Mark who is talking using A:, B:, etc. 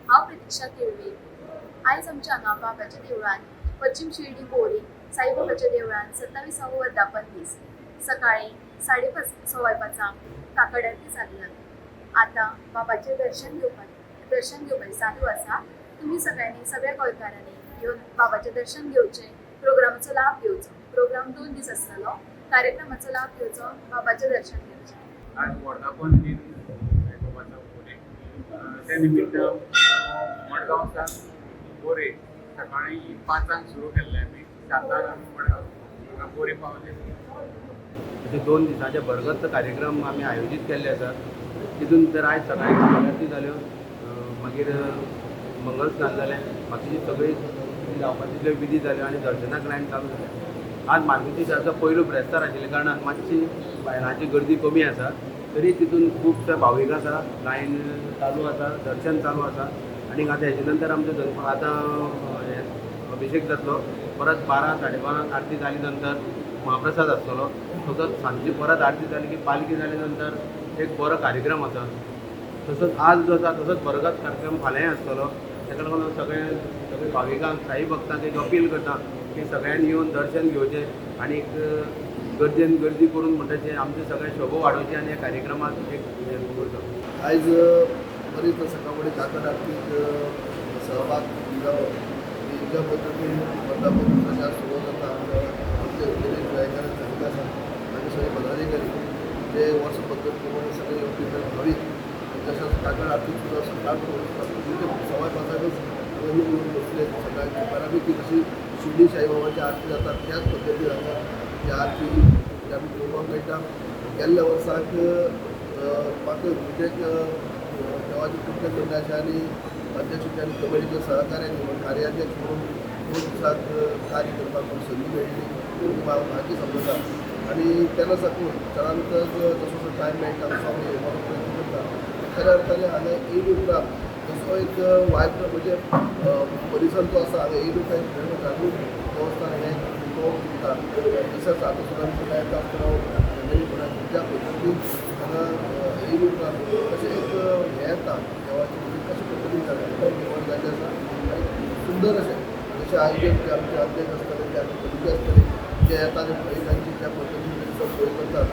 A: हांव प्रतीक्षा केळवे. आयज आमच्या हांगा बाबाच्या देवळान पश्चिम शिर्डी बोरी साईबाबाच्या देवळान 27वा वर्धापन दीस सकाळी 5:30 काकड आरती जाली जाता. आतां बाबाचें दर्शन घेवपाचें चालू आसा. तुम्ही सगळ्यांनी सगळ्या गोंयकारांनी येवन बाबाचें दर्शन घेवचें, प्रोग्रामाचो लाभ घेवचो. प्रोग्राम 2 दीस आसतलो. कार्यक्रमाचो लाभ घेवचो, बाबाचें दर्शन घेवचें.
B: आज वर्धापन दिन साईबाबाचा बोरे त्या निमित्त मडगांवसान बोरे सकाळी 5 सुरू केल्ले आमी 7 आमी मडगांव बोरे पावले.
C: अशे 2 दिसांचे भरगत कार्यक्रम आमी आयोजीत केल्ले आसात. तितून तर आयज सकाळी आरती जाल्यो, मागीर मंगल स्नान जालें, बाकीची सगळी जावपाक तितल्यो विधी जाल्यो आनी दर्शनाक लायन चालू जालें. आज मार्गशीर्साचो पयलो ब्रेस्तार आशिल्ल्या कारणान मातशी बायलांची गर्दी कमी आसा. तरी तितून खुबशे भावीक आसा, लायन चालू आसा, दर्शन चालू आसा. आनी आतां हेजे नंतर आमचो आतां अभिशेक जातलो. परत 12-12:30 आरती जाली नंतर महाप्रसाद आसतलो. तसोच सांजची परत आरती जाली की पालखी जाले नंतर एक बरो कार्यक्रम आसा. तसोच आज जो आसा तसोच बरगत कार्यक्रम फाल्यांय आसतलो. ताका लागून सगळे भाविकांक साई भक्तांक एक अपील करता की सगळ्यांनी येवन दर्शन घेवचें आनी गर्देन गर्दी करून म्हणटाचें आमचे सगळे शोभो वाडोवचे आनी ह्या कार्यक्रमाक एक हें करता.
D: आयज बरीच सकाळी काकड आरतीक सहभाग जालो. ज्या पद्दतीन वर्धापन दिसाच्या सुरू जाता आमचे उद्देश गोंयकार सांगितले आसा आनी सगळे पदाधिकारी ते वर्स पद्दत प्रमाणे सगळे येवपी भावीक तशेंच काकड आरतीक सुद्दां सकाळ सवाय 5च पयलीं येवन बसले. सकाळची बऱ्यापैकी जशी शिर्डी साईबाबाची आरती जाता त्याच पद्दतीन हांगा ही आरती आमी पळोवपाक मेळटा. गेल्ल्या वर्साक म्हाका विजयक देवाची कृपा केल्ली आनी अध्यक्ष आनी कमिटीच्या सहकार्यान कार्याध्यक्ष म्हणून 2 दिसाक कार्य करपाक म्हाका संदी मेळ्ळी. म्हाका भाग्य समजता आनी तेन्ना साकून चडांतर जसो जसो टायम मेळटा तसो हांव येवपाचो प्रयत्न करता. खऱ्या अर्थान हांगा एक उपरांत जसो एक वायट म्हणजे परिसर जो आसा हांगा एक एक खेळ जागृत देवस्थान हें तो दिता. तशेंच आतां सुद्दां तुका येता आसतना ज्या पद्दतीन हांगा एक उपरांत अशें एक हें येता देवाची कशे पद्दतीन जाता निवड जाल्लें आसा आनी सुंदर अशें जशें आयोजक जे आमचे अध्यक्ष आसतले जे आमचे कमिटी आसतले जे येता ते भाविकांची त्या पद्दतीन सोय करतात